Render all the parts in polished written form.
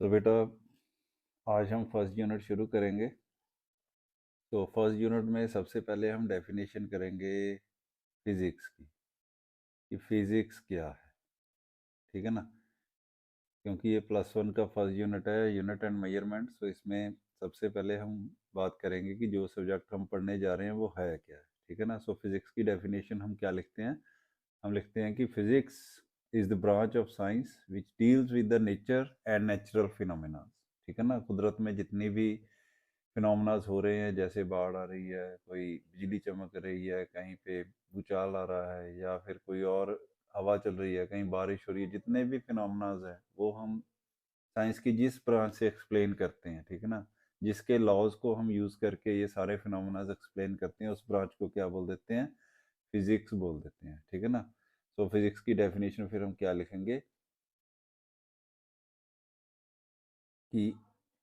तो बेटा, आज हम फर्स्ट यूनिट शुरू करेंगे। तो फर्स्ट यूनिट में सबसे पहले हम डेफिनेशन करेंगे फिज़िक्स की, कि फिज़िक्स क्या है। ठीक है ना? क्योंकि ये +1 का फर्स्ट यूनिट है, यूनिट एंड मेजरमेंट। तो इसमें सबसे पहले हम बात करेंगे कि जो सब्जेक्ट हम पढ़ने जा रहे हैं वो है क्या है। ठीक है ना? सो फिज़िक्स की डेफिनेशन हम क्या लिखते हैं? हम लिखते हैं कि physics is the branch of science which deals with the nature and natural phenomena. ठीक है ना? कुदरत में जितनी भी फिनोमनास हो रहे हैं, जैसे बाढ़ आ रही है, कोई बिजली चमक रही है, कहीं पे भूचाल आ रहा है, या फिर कोई और हवा चल रही है, कहीं बारिश हो रही है, जितने भी फिनोमनास हैं वो हम साइंस की जिस ब्रांच से एक्सप्लेन करते हैं, ठीक है ना, जिसके लॉज को हम यूज़ करके ये सारे फिनोमनास एक्सप्लेन करते हैं, उस ब्रांच को क्या बोल देते हैं? फिजिक्स बोल देते हैं। ठीक है ना? तो फिजिक्स की डेफिनेशन फिर हम क्या लिखेंगे कि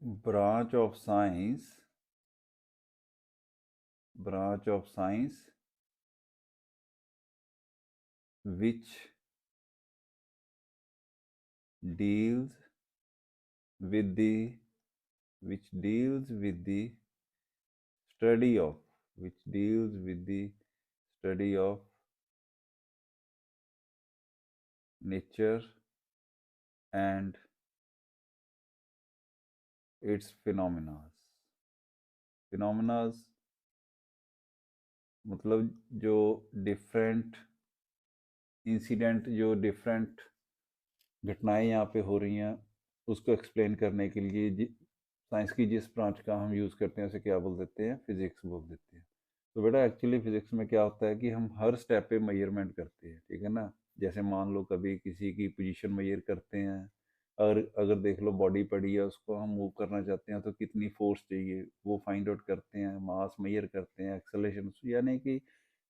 branch of science, branch of science which deals with the study of, which deals with the study of nature and its phenomena मतलब जो डिफरेंट इंसिडेंट, जो डिफरेंट घटनाएं यहाँ पे हो रही हैं, उसको एक्सप्लेन करने के लिए साइंस की जिस ब्रांच का हम यूज़ करते हैं उसे क्या बोल देते हैं? फिजिक्स बोल देते हैं। तो बेटा, एक्चुअली फिजिक्स में क्या होता है कि हम हर स्टेप पे मेजरमेंट करते हैं। ठीक है ना? जैसे मान लो कभी किसी की पोजीशन मेजर करते हैं, और अगर देख लो बॉडी पड़ी है, उसको हम मूव करना चाहते हैं तो कितनी फोर्स चाहिए वो फाइंड आउट करते हैं, मास मेजर करते हैं, एक्सेलरेशन, यानी कि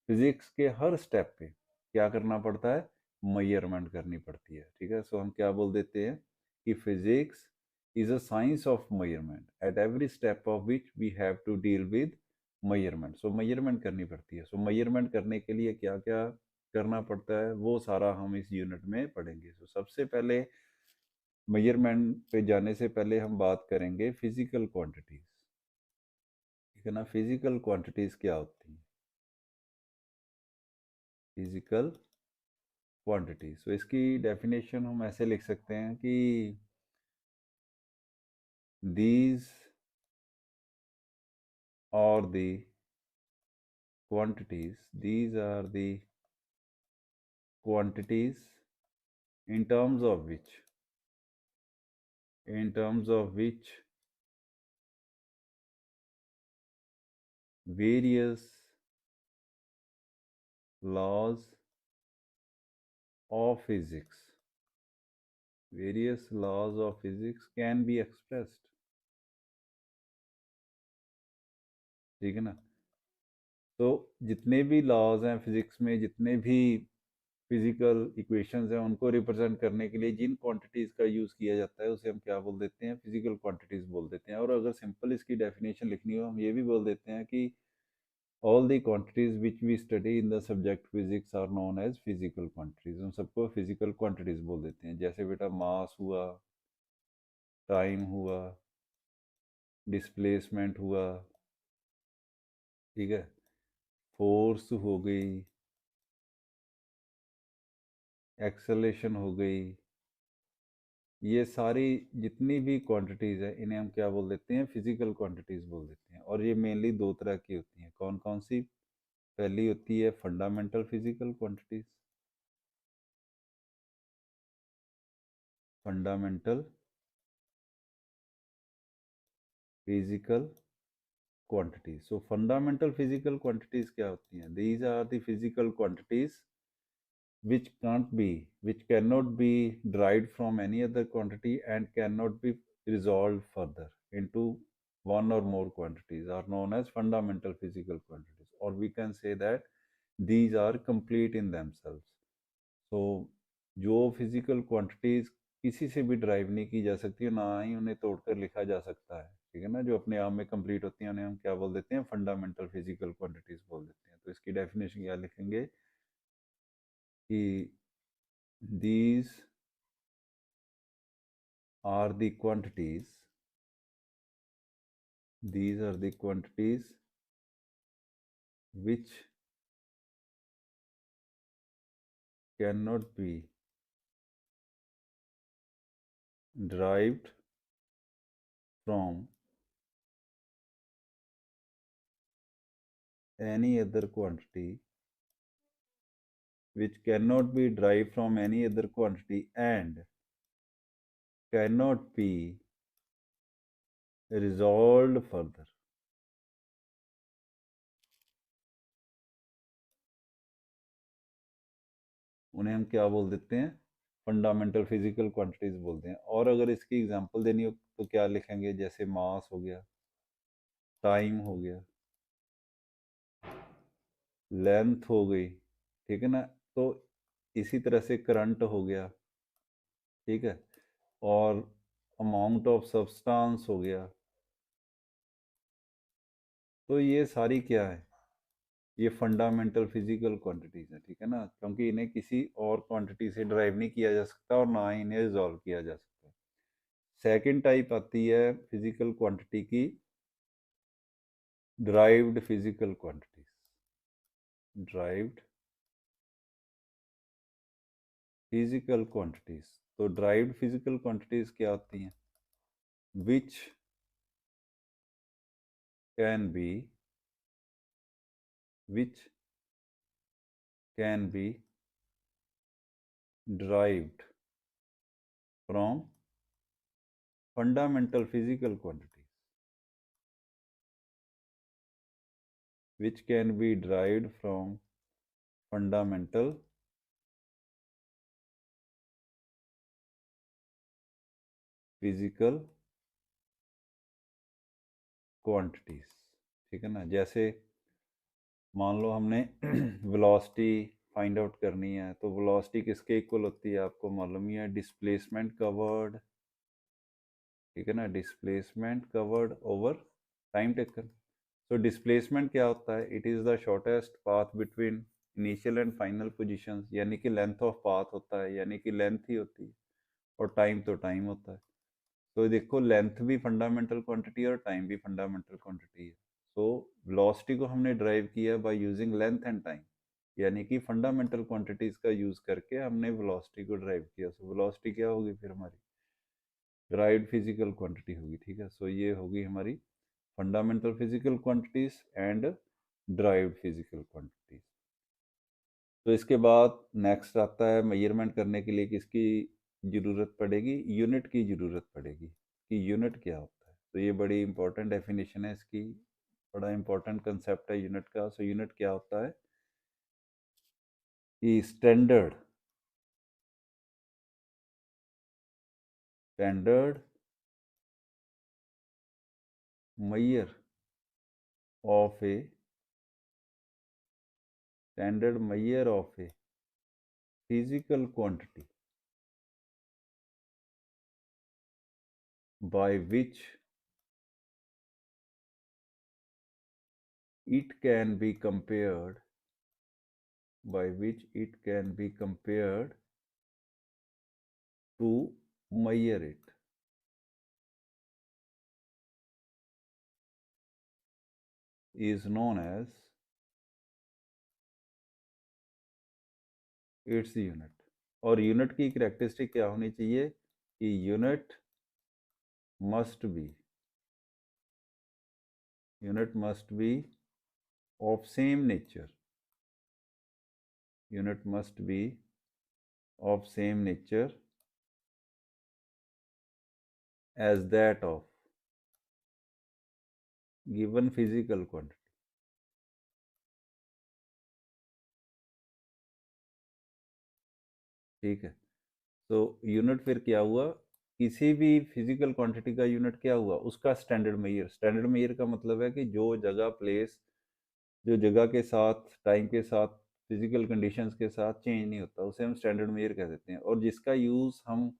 फिजिक्स के हर स्टेप पे क्या करना पड़ता है? मेजरमेंट करनी पड़ती है। ठीक है? सो हम क्या बोल देते हैं कि physics is a science of measurement at every step of which we have to deal with measurement. So measurement करनी पड़ती है। सो मेजरमेंट करने के लिए क्या क्या करना पड़ता है वो सारा हम इस यूनिट में पढ़ेंगे। सो सबसे पहले मेजरमेंट पे जाने से पहले हम बात करेंगे फिजिकल क्वांटिटीज। ठीक है ना? फिजिकल क्वांटिटीज क्या होती हैं? Physical quantity. सो इसकी डेफिनेशन हम ऐसे लिख सकते हैं कि these are the these are the quantities in terms of which, in terms of which various laws of physics, various laws of physics can be expressed। ठीक है ना? तो जितने भी लॉज हैं फिजिक्स में, जितने भी फिजिकल इक्वेशंस हैं, उनको रिप्रेजेंट करने के लिए जिन क्वांटिटीज़ का यूज़ किया जाता है उसे हम क्या बोल देते हैं? फिजिकल क्वांटिटीज़ बोल देते हैं। और अगर सिंपल इसकी डेफिनेशन लिखनी हो, हम ये भी बोल देते हैं कि all the quantities which we study in the subject physics are known as physical quantities. उन सबको फिजिकल क्वांटिटीज़ बोल देते हैं। जैसे बेटा मास हुआ, टाइम हुआ, डिस्प्लेसमेंट हुआ, ठीक है, फोर्स हो गई, एक्सेलेरेशन हो गई, ये सारी जितनी भी क्वांटिटीज़ हैं इन्हें हम क्या बोल देते हैं? फिजिकल क्वांटिटीज़ बोल देते हैं। और ये मेनली दो तरह की होती हैं। कौन कौन सी? पहली होती है fundamental physical quantities, fundamental physical quantities. So fundamental physical quantities क्या होती हैं? These are the physical quantities which can't be which cannot be derived from any other quantity and cannot be resolved further into one or more quantities are known as fundamental physical quantities, or we can say that these are complete in themselves। so जो physical quantities किसी से भी drive नहीं की जा सकती है, ना ही उन्हें तोड़कर लिखा जा सकता है, ठीक है ना, जो अपने आप में कंप्लीट होती हैं, उन्हें हम क्या बोल देते हैं? फंडामेंटल फिजिकल क्वांटिटीज बोल देते हैं। तो इसकी डेफिनेशन क्या लिखेंगे कि these are the quantities, these are the quantities which cannot be derived from any other quantity, which cannot be derived from any other quantity and cannot be resolved further. उन्हें हम क्या बोल देते हैं? फंडामेंटल फिजिकल क्वांटिटीज बोलते हैं। और अगर इसकी एग्जांपल देनी हो तो क्या लिखेंगे? जैसे मास हो गया, टाइम हो गया, लेंथ हो गई, ठीक है ना। तो इसी तरह से करंट हो गया, ठीक है, और अमाउंट ऑफ सब्सटेंस हो गया। तो ये सारी क्या है? ये फंडामेंटल फिजिकल क्वांटिटीज है, ठीक है ना, क्योंकि इन्हें किसी और क्वांटिटी से ड्राइव नहीं किया जा सकता और ना ही इन्हें रिजॉल्व किया जा सकता। सेकंड टाइप आती है फिजिकल क्वांटिटी की, derived physical quantities. Derived physical quantities. तो ड्राइव्ड फिजिकल क्वांटिटीज क्या होती हैं? विच can B, which can be derived from fundamental physical quantities, which can be derived from fundamental physical quantities, ठीक है ना। जैसे मान लो हमने वेलोसिटी फाइंड आउट करनी है, तो वेलोसिटी किसके इक्वल होती है? आपको मालूम ही है, डिस्प्लेसमेंट कवर्ड, ठीक है ना, displacement covered over time taken. तो डिस्प्लेसमेंट क्या होता है? It is the shortest path between initial and final positions, यानी कि लेंथ ऑफ पाथ होता है, यानी कि लेंथ ही होती है, और टाइम तो टाइम होता है। तो देखो, लेंथ भी फंडामेंटल क्वांटिटी है और टाइम भी फंडामेंटल क्वांटिटी है। तो वेलोसिटी को हमने ड्राइव किया by using length and time, यानी कि फंडामेंटल क्वांटिटीज का यूज करके हमने वेलोसिटी को ड्राइव किया। सो वेलोसिटी क्या होगी फिर? हमारी ड्राइव्ड फिजिकल क्वांटिटी होगी, ठीक है। सो ये होगी हमारी fundamental physical quantities and derived physical quantities. तो इसके बाद नेक्स्ट आता है, मेजरमेंट करने के लिए किसकी ज़रूरत पड़ेगी? यूनिट की ज़रूरत पड़ेगी, कि यूनिट क्या होता है। तो ये बड़ी इंपॉर्टेंट डेफिनेशन है इसकी, बड़ा इंपॉर्टेंट कंसेप्ट है यूनिट का। सो यूनिट क्या होता है? कि standard measure of a standard measure of a physical quantity by which it can be compared to measure it is known as its unit। और यूनिट की कैरेक्टरिस्टिक क्या होनी चाहिए? कि unit must be of same nature, unit must be of same nature as that of given physical quantity। ठीक है। तो unit फिर क्या हुआ? किसी भी फिजिकल क्वांटिटी का यूनिट क्या हुआ? उसका स्टैंडर्ड मेजर। स्टैंडर्ड मेजर का मतलब है कि जो जगह प्लेस, जो जगह के साथ, टाइम के साथ, फिजिकल कंडीशंस के साथ चेंज नहीं होता, उसे हम स्टैंडर्ड मेजर कह देते हैं, और जिसका यूज़ हम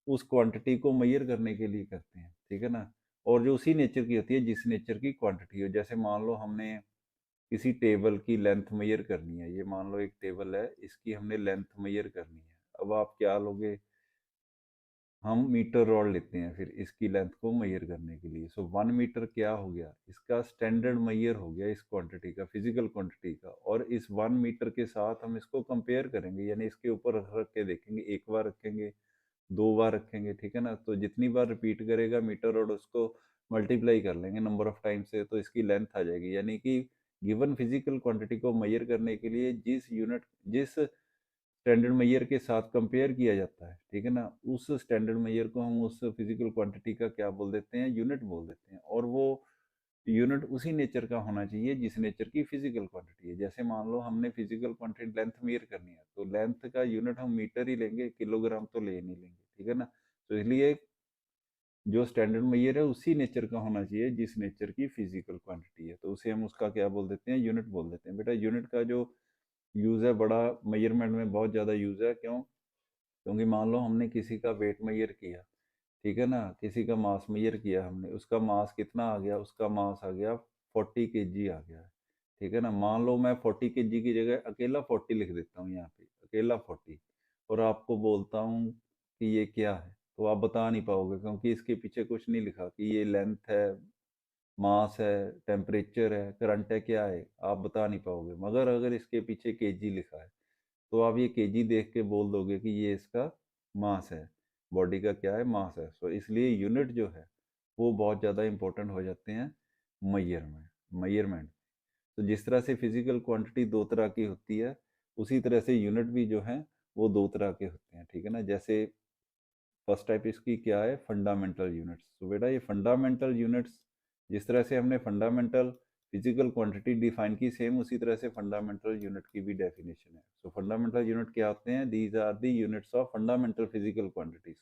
उस क्वांटिटी को मेजर करने के लिए करते हैं, ठीक है ना। और जो उसी नेचर की होती है जिस नेचर की क्वांटिटी हो। जैसे मान लो हमने किसी टेबल की लेंथ मेजर करनी है, ये मान लो एक टेबल है, इसकी हमने लेंथ मेजर करनी है। अब आप क्या लोगे? हम मीटर रॉड लेते हैं फिर इसकी लेंथ को मेजर करने के लिए। सो 1 मीटर क्या हो गया, इसका स्टैंडर्ड मेजर हो गया इस क्वांटिटी का, फिजिकल क्वांटिटी का। और इस 1 मीटर के साथ हम इसको कंपेयर करेंगे, यानी इसके ऊपर रख रख के देखेंगे, एक बार रखेंगे, 2 बार रखेंगे, ठीक है ना। तो जितनी बार रिपीट करेगा मीटर रॉड, उसको मल्टीप्लाई कर लेंगे नंबर ऑफ टाइम से, तो इसकी लेंथ आ जाएगी। यानी कि गिवन फिजिकल क्वांटिटी को मेजर करने के लिए जिस स्टैंडर्ड मेजर के साथ कंपेयर किया जाता है, ठीक है ना, उस स्टैंडर्ड मेजर को हम उस फिजिकल क्वांटिटी का क्या बोल देते हैं, यूनिट बोल देते हैं। और वो यूनिट उसी नेचर का होना चाहिए जिस नेचर की फिजिकल क्वांटिटी है। जैसे मान लो हमने फिजिकल क्वांटिटी लेंथ मेजर करनी है, तो लेंथ का यूनिट हम मीटर ही लेंगे, किलोग्राम तो ले नहीं लेंगे, ठीक है ना। तो इसलिए जो स्टैंडर्ड मेजर है उसी नेचर का होना चाहिए जिस नेचर की फिजिकल क्वांटिटी है, तो उसे हम उसका क्या बोल देते हैं, यूनिट बोल देते हैं। बेटा यूनिट का जो यूज है बड़ा मेजरमेंट में बहुत ज़्यादा यूज है। क्यों? क्योंकि मान लो हमने किसी का वेट मेजर किया, ठीक है ना, किसी का मास मेजर किया हमने, उसका मास कितना आ गया, उसका मास आ गया 40 kg आ गया है, ठीक है ना। मान लो मैं 40 kg की जगह अकेला 40 लिख देता हूँ यहाँ पे, अकेला 40, और आपको बोलता हूँ कि ये क्या है, तो आप बता नहीं पाओगे, क्योंकि इसके पीछे कुछ नहीं लिखा कि ये लेंथ है, मास है, टेम्परेचर है, करंट है, क्या है, आप बता नहीं पाओगे। मगर अगर इसके पीछे केजी लिखा है, तो आप ये केजी देख के बोल दोगे कि ये इसका मास है, बॉडी का क्या है, मास है। सो इसलिए यूनिट जो है वो बहुत ज़्यादा इंपॉर्टेंट हो जाते हैं मेजरमेंट। तो जिस तरह से फिजिकल क्वांटिटी दो तरह की होती है, उसी तरह से यूनिट भी जो है वो दो तरह के होते हैं, ठीक है ना। जैसे फर्स्ट टाइप इसकी क्या है, फंडामेंटल यूनिट्स। तो बेटा ये फंडामेंटल यूनिट्स, जिस तरह से हमने फंडामेंटल फिजिकल क्वांटिटी डिफाइन की, सेम उसी तरह से फंडामेंटल यूनिट की भी डेफिनेशन है। सो फंडामेंटल यूनिट क्या होते हैं, these are the units of fundamental physical quantities,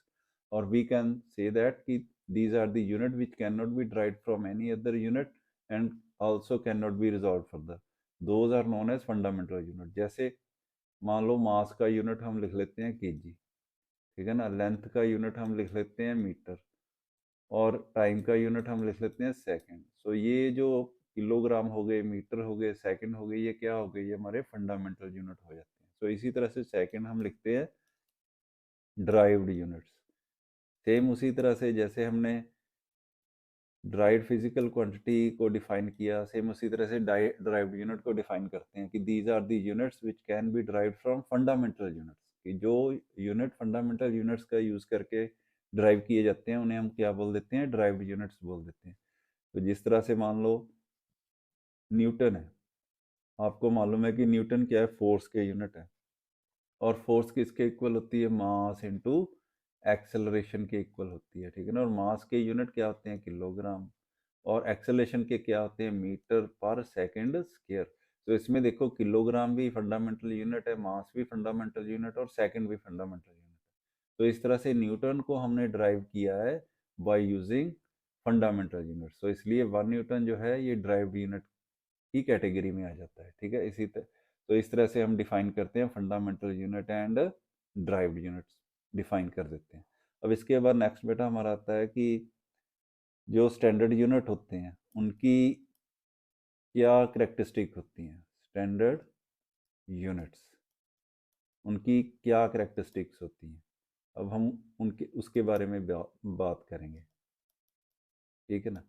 और वी कैन से दैट कि these are the unit which cannot be derived from any other unit and also cannot be resolved further, those are known as fundamental unit। जैसे मान लो मास का unit हम लिख लेते हैं KG, ठीक है ना, लेंथ का यूनिट हम लिख लेते हैं मीटर, और टाइम का यूनिट हम लिख लेते हैं सेकंड। सो ये जो किलोग्राम हो गए, मीटर हो गए, सेकंड हो गए, ये क्या हो गए, ये हमारे फंडामेंटल यूनिट हो जाते हैं। सो इसी तरह से सेकंड हम लिखते हैं ड्राइव्ड यूनिट्स। सेम उसी तरह से जैसे हमने ड्राइव्ड फिजिकल क्वांटिटी को डिफाइन किया, सेम उसी तरह से ड्राइव्ड यूनिट को डिफाइन करते हैं कि these are the units which can be derived from fundamental units, कि जो यूनिट फंडामेंटल यूनिट्स का यूज करके ड्राइव किए जाते हैं उन्हें हम क्या बोल देते हैं, ड्राइव्ड यूनिट्स बोल देते हैं। तो जिस तरह से मान लो न्यूटन है, आपको मालूम है कि न्यूटन क्या है, फोर्स के यूनिट है, और फोर्स किसके इक्वल होती है, मास इनटू एक्सेलरेशन के इक्वल होती है, ठीक है ना। और मास के यूनिट क्या होते हैं, किलोग्राम, और एक्सेलरेशन के क्या होते हैं, मीटर पर सेकंड स्क्वायर। तो इसमें देखो किलोग्राम भी फंडामेंटल यूनिट है, मास भी फंडामेंटल यूनिट, और सेकंड भी फंडामेंटल यूनिट है। तो इस तरह से न्यूटन को हमने ड्राइव किया है बाय यूजिंग फंडामेंटल यूनिट। तो इसलिए 1 न्यूटन जो है ये ड्राइव्ड यूनिट की कैटेगरी में आ जाता है, ठीक है। तो इस तरह से हम डिफाइन करते हैं fundamental unit and derived units define कर देते हैं। अब इसके बाद नेक्स्ट बेटा हमारा आता है कि जो स्टैंडर्ड यूनिट होते हैं उनकी क्या करेक्टरिस्टिक होती हैं, स्टैंडर्ड यूनिट्स, उनकी क्या करेक्टरिस्टिक्स होती हैं। अब हम उनके उसके बारे में बात करेंगे, ठीक है ना।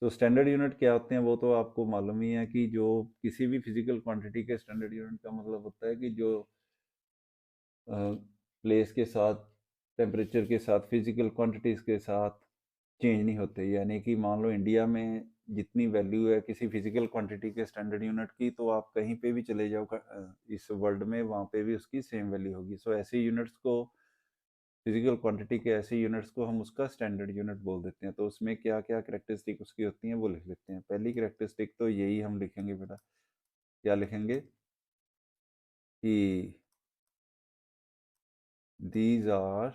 तो स्टैंडर्ड यूनिट क्या होते हैं वो तो आपको मालूम ही है कि जो किसी भी फिजिकल क्वांटिटी के स्टैंडर्ड यूनिट का मतलब होता है कि जो प्लेस के साथ, टेम्परेचर के साथ, फिजिकल क्वांटिटीज़ के साथ चेंज नहीं होते। यानी कि मान लो इंडिया में जितनी वैल्यू है किसी फिजिकल क्वांटिटी के स्टैंडर्ड यूनिट की, तो आप कहीं पे भी चले जाओ इस वर्ल्ड में, वहाँ पे भी उसकी सेम वैल्यू होगी। सो ऐसे यूनिट्स को, फिजिकल क्वांटिटी के ऐसे यूनिट्स को हम उसका स्टैंडर्ड यूनिट बोल देते हैं। तो उसमें क्या क्या करेक्टरिस्टिक उसकी होती हैं वो लिख लेते हैं। पहली करेक्टरिस्टिक तो यही हम लिखेंगे बेटा, क्या लिखेंगे कि these are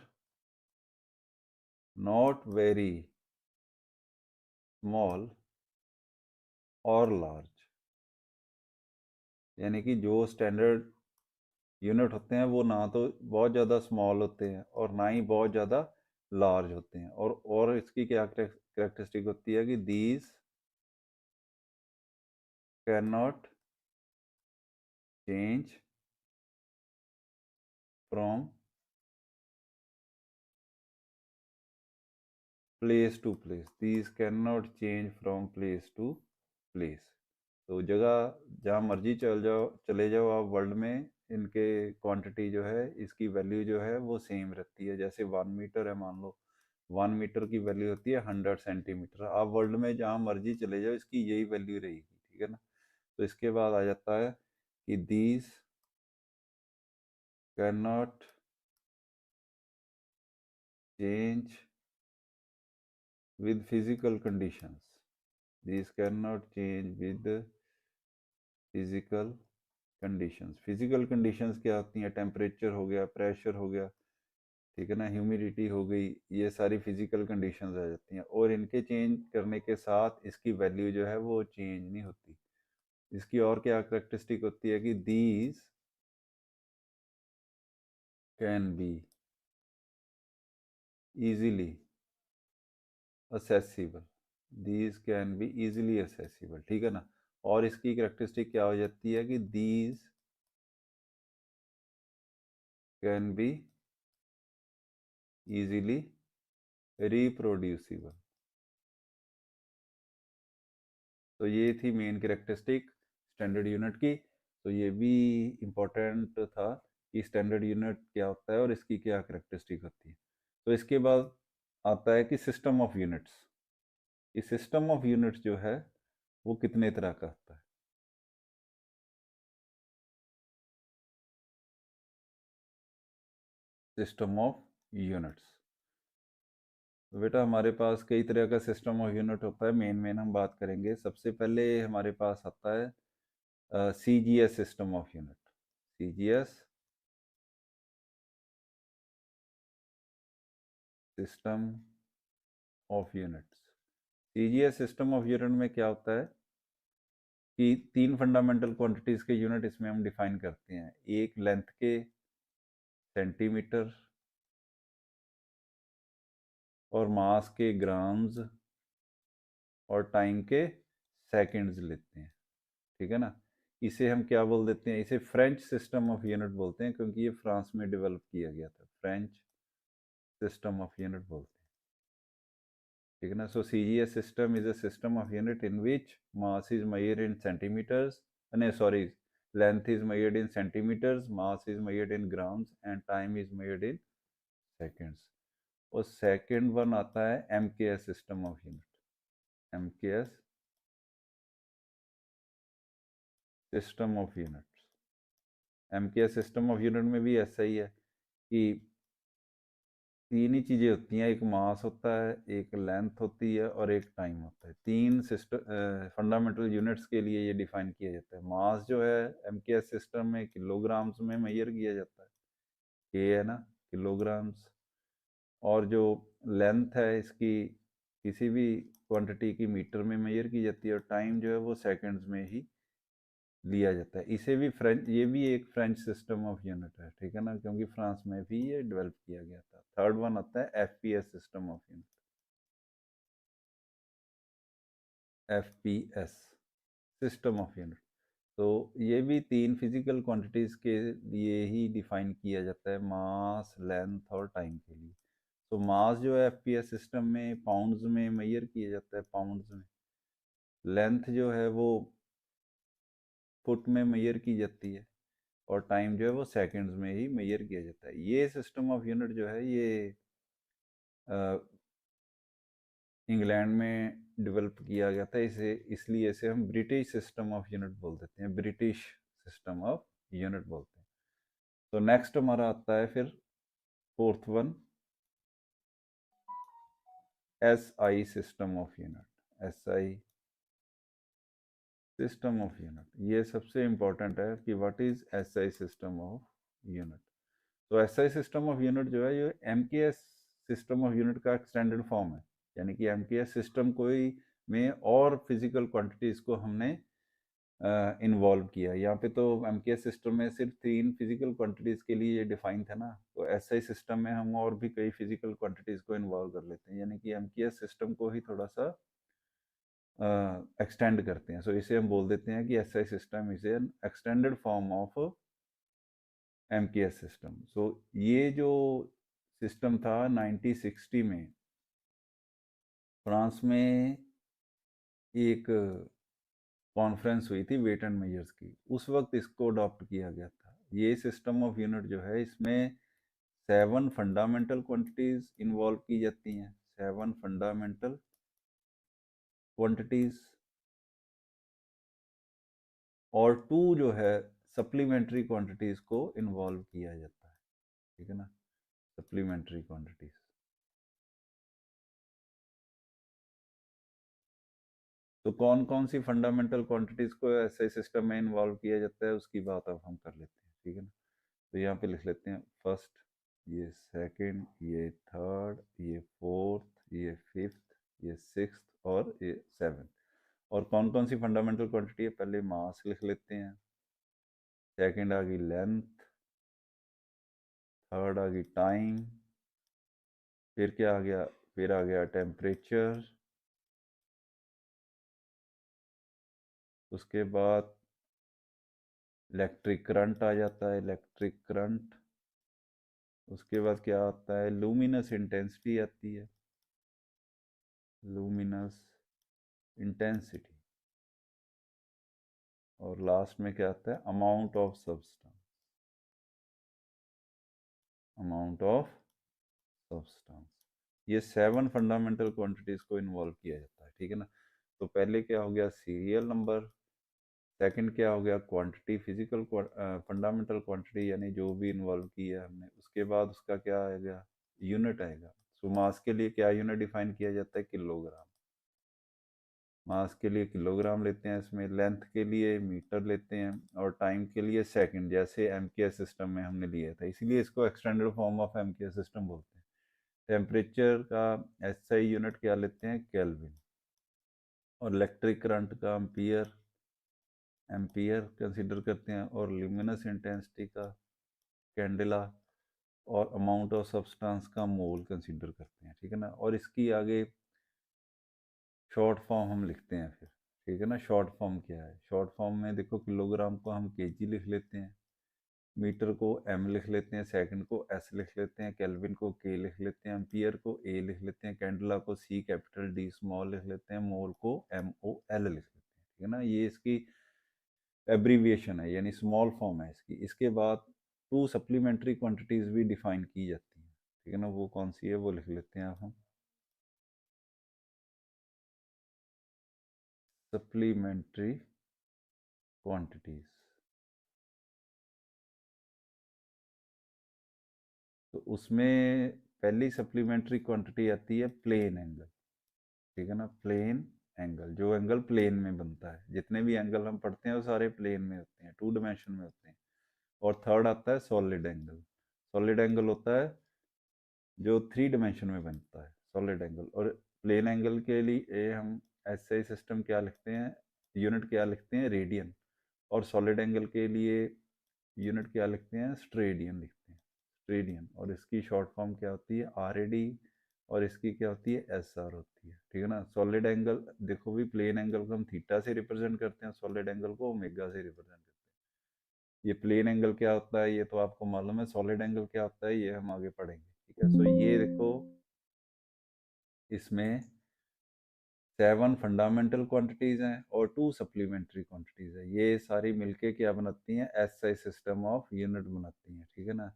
not very small or large। यानी कि जो स्टैंडर्ड यूनिट होते हैं वो ना तो बहुत ज़्यादा स्मॉल होते हैं और ना ही बहुत ज़्यादा लार्ज होते हैं। और इसकी क्या करेक्टरिस्टिक होती है कि these cannot change from place to place, these can not change from place to place. तो जगह जहाँ मर्जी चले जाओ आप वर्ल्ड में, इनके क्वांटिटी जो है, इसकी वैल्यू जो है वो सेम रहती है। जैसे 1 मीटर है, मान लो 1 मीटर की वैल्यू होती है 100 सेंटीमीटर। आप वर्ल्ड में जहाँ मर्जी चले जाओ, इसकी यही वैल्यू रहेगी, ठीक है ना। तो इसके बाद आ जाता है कि these can not change with physical conditions, these cannot change with physical conditions। physical conditions क्या होती हैं? टेम्परेचर हो गया, प्रेशर हो गया, ठीक है ना, ह्यूमिडिटी हो गई, ये सारी फिजिकल कंडीशंस आ जाती हैं। और इनके चेंज करने के साथ इसकी वैल्यू जो है वो चेंज नहीं होती। इसकी और क्या करेक्टरिस्टिक होती है कि these can be easily accessible, these can be easily accessible, ठीक है ना। और इसकी करेक्टरिस्टिक क्या हो जाती है कि these can be easily reproducible। तो ये थी मेन करेक्टरिस्टिक स्टैंडर्ड यूनिट की। तो ये भी इम्पोर्टेंट था कि स्टैंडर्ड यूनिट क्या होता है और इसकी क्या करेक्टरिस्टिक होती है। तो इसके बाद आता है कि सिस्टम ऑफ यूनिट्स। ये सिस्टम ऑफ यूनिट्स जो है वो कितने तरह का होता है? सिस्टम ऑफ यूनिट्स, तो बेटा हमारे पास कई तरह का सिस्टम ऑफ यूनिट होता है। मेन हम बात करेंगे। सबसे पहले हमारे पास आता है CGS system of unit. CGS system of units. CGS system of unit में क्या होता है कि 3 फंडामेंटल क्वांटिटीज के यूनिट इसमें हम डिफाइन करते हैं। एक लेंथ के सेंटीमीटर, और मास के ग्राम्स, और टाइम के सेकंड्स लेते हैं, ठीक है ना। इसे हम क्या बोल देते हैं? इसे फ्रेंच सिस्टम ऑफ यूनिट बोलते हैं, क्योंकि ये फ्रांस में डेवलप किया गया था। फ्रेंच सिस्टम ऑफ यूनिट बोलते हैं, ठीक है ना। So CGS system is a system of unit in which mass is measured in centimetres, sorry, length is measured in centimeters, mass is measured in grams, and time is measured in seconds। और second one आता है MKS system of unit. MKS system of unit. MKS system of unit में भी ऐसा ही है कि 3 ही चीज़ें होती हैं। एक मास होता है, एक लेंथ होती है, और एक टाइम होता है। 3 सिस्टम फंडामेंटल यूनिट्स के लिए ये डिफाइन किया जाता है। मास जो है MKS सिस्टम में किलोग्राम्स में मेजर किया जाता है, ये है ना, किलोग्राम्स। और जो लेंथ है इसकी किसी भी क्वांटिटी की मीटर में मेजर की जाती है, और टाइम जो है वो सेकंड्स में ही लिया जाता है। इसे भी फ्रेंच, ये भी एक फ्रेंच सिस्टम ऑफ यूनिट है, ठीक है ना, क्योंकि फ्रांस में भी ये डेवलप किया गया था। थर्ड वन आता है FPS system of unit. FPS system of unit. तो ये भी 3 फिजिकल क्वांटिटीज के लिए ही डिफाइन किया जाता है, मास, लेंथ और टाइम के लिए। तो मास जो है FPS सिस्टम में पाउंड्स में मेजर किया जाता है, पाउंड्स में। लेंथ जो है वो फुट में मेजर की जाती है, और टाइम जो है वो सेकंड्स में ही मेजर किया जाता है। ये सिस्टम ऑफ यूनिट जो है ये इंग्लैंड में डेवलप किया गया था। इसे इसलिए इसे हम ब्रिटिश सिस्टम ऑफ यूनिट बोल देते हैं, ब्रिटिश सिस्टम ऑफ यूनिट बोलते हैं। तो नेक्स्ट हमारा आता है फिर fourth one, SI system of unit. SI system of unit, ये सबसे इंपॉर्टेंट है कि what is SI system of unit. तो SI सिस्टम ऑफ यूनिट जो है ये MKS सिस्टम ऑफ यूनिट का एक्सटेंडेड फॉर्म है। यानी कि MKS सिस्टम कोई में और फिजिकल क्वांटिटीज को हमने इन्वॉल्व किया। यहाँ पे तो MKS सिस्टम में सिर्फ 3 फिजिकल क्वांटिटीज के लिए ये डिफाइन था ना, तो SI सिस्टम में हम और भी कई फिजिकल क्वांटिटीज को इन्वॉल्व कर लेते हैं, यानी कि MKS सिस्टम को ही थोड़ा सा एक्सटेंड करते हैं। सो इसे हम बोल देते हैं कि SI system is an extended form of MKS system. So ये जो सिस्टम था 1960 में फ्रांस में एक कॉन्फ्रेंस हुई थी वेट एंड मेजर्स की, उस वक्त इसको अडॉप्ट किया गया था। ये सिस्टम ऑफ यूनिट जो है, इसमें 7 फंडामेंटल क्वांटिटीज इन्वॉल्व की जाती हैं, 7 फंडामेंटल क्वांटिटीज, और 2 जो है सप्लीमेंट्री क्वांटिटीज को इन्वॉल्व किया जाता है, ठीक है ना, सप्लीमेंट्री क्वांटिटीज। तो कौन कौन सी फंडामेंटल क्वांटिटीज को ऐसे सिस्टम में इन्वॉल्व किया जाता है, उसकी बात अब हम कर लेते हैं, ठीक है ना। तो यहाँ पे लिख लेते हैं फर्स्ट, ये सेकंड, ये थर्ड, ये फोर्थ, ये फिफ्थ, ये सिक्स्थ और ये सेवन्थ। और कौन कौन सी फंडामेंटल क्वांटिटी है, पहले मास लिख लेते हैं, सेकंड आ गई लेंथ, थर्ड आ गई टाइम, फिर क्या आ गया, फिर आ गया टेम्परेचर, उसके बाद इलेक्ट्रिक करंट आ जाता है, इलेक्ट्रिक करंट, उसके बाद क्या आता है, लूमिनस इंटेंसिटी आती है, लूमिनस इंटेंसिटी, और लास्ट में क्या आता है, amount of substance, amount of substance. ये 7 फंडामेंटल क्वांटिटीज को इन्वॉल्व किया जाता है, ठीक है ना। तो पहले क्या हो गया, सीरियल नंबर, सेकंड क्या हो गया, क्वांटिटी, फिजिकल फंडामेंटल क्वांटिटी, यानी जो भी इन्वॉल्व किया हमने, उसके बाद उसका क्या आएगा, यूनिट आएगा। सो मास के लिए क्या यूनिट डिफाइन किया जाता है, किलोग्राम, मास के लिए किलोग्राम लेते हैं इसमें, लेंथ के लिए मीटर लेते हैं, और टाइम के लिए सेकंड, जैसे एमकेएस सिस्टम में हमने लिया था, इसीलिए इसको extended form of MKS system बोलते हैं। टेम्परेचर का एसआई यूनिट क्या लेते हैं, केल्विन, और इलेक्ट्रिक करंट का एम्पियर, एम्पियर कंसिडर करते हैं, और ल्यूमिनस इंटेंसिटी का कैंडेला, और अमाउंट ऑफ सब्सटेंस का मोल कंसिडर करते हैं, ठीक है ना। और इसकी आगे शॉर्ट फॉर्म हम लिखते हैं फिर, ठीक है ना। शॉर्ट फॉर्म क्या है, शॉर्ट फॉर्म में देखो, किलोग्राम को हम केजी लिख लेते हैं, मीटर को एम लिख लेते हैं, सेकंड को एस लिख लेते हैं, केल्विन को के लिख लेते हैं, एम्पियर को ए लिख लेते हैं, कैंडला को सी कैपिटल डी स्मॉल लिख लेते हैं, मोल को एम ओ एल लिख लेते हैं, ठीक है ना। ये इसकी एब्रीविएशन है, यानी स्मॉल फॉर्म है इसकी। इसके बाद 2 सप्लीमेंट्री क्वांटिटीज भी डिफाइन की जाती हैं, ठीक है ना। वो कौन सी है, वो लिख लेते हैं हम, सप्लीमेंट्री क्वांटिटीज। तो उसमें पहली सप्लीमेंट्री क्वांटिटी आती है प्लेन एंगल, ठीक है ना। प्लेन एंगल, जो एंगल प्लेन में बनता है, जितने भी एंगल हम पढ़ते हैं वो सारे प्लेन में होते हैं, 2 डायमेंशन में होते हैं। और थर्ड आता है सॉलिड एंगल, सॉलिड एंगल होता है जो 3 डायमेंशन में बनता है, सॉलिड एंगल। और प्लेन एंगल के लिए हम ऐसे सिस्टम क्या लिखते हैं, यूनिट क्या लिखते हैं, रेडियन। और सॉलिड एंगल के लिए यूनिट क्या लिखते हैं, स्ट्रेडियन लिखते हैं, स्ट्रेडियन। और इसकी शॉर्ट फॉर्म क्या होती है, आर ए डी, और इसकी क्या होती है, एस आर होती है, ठीक है ना। सॉलिड एंगल देखो भी, प्लेन एंगल को हम थीटा से रिप्रेजेंट करते हैं, सॉलिड एंगल को ओमेगा से रिप्रेजेंट करते हैं। ये प्लेन एंगल क्या होता है ये तो आपको मालूम है, सॉलिड एंगल क्या होता है ये हम आगे पढ़ेंगे, ठीक है। सो ये देखो, इसमें 7 फंडामेंटल क्वांटिटीज हैं और 2 सप्लीमेंट्री क्वांटिटीज है, ये सारी मिलके क्या बनाती हैं, एसआई सिस्टम ऑफ यूनिट बनाती हैं, ठीक है ना।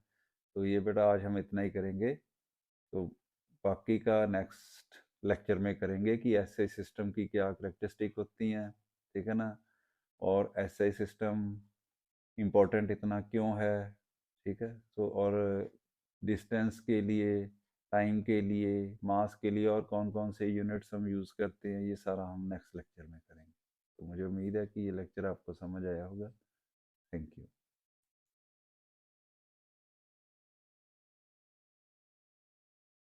तो ये बेटा आज हम इतना ही करेंगे, तो बाकी का नेक्स्ट लेक्चर में करेंगे कि एसआई सिस्टम की क्या करेक्टरिस्टिक होती हैं, ठीक है ना, और एसआई सिस्टम इम्पोर्टेंट इतना क्यों है, ठीक है। तो और डिस्टेंस के लिए, टाइम के लिए, मास के लिए, और कौन कौन से यूनिट्स हम यूज़ करते हैं, ये सारा हम नेक्स्ट लेक्चर में करेंगे। तो मुझे उम्मीद है कि ये लेक्चर आपको समझ आया होगा। Thank you.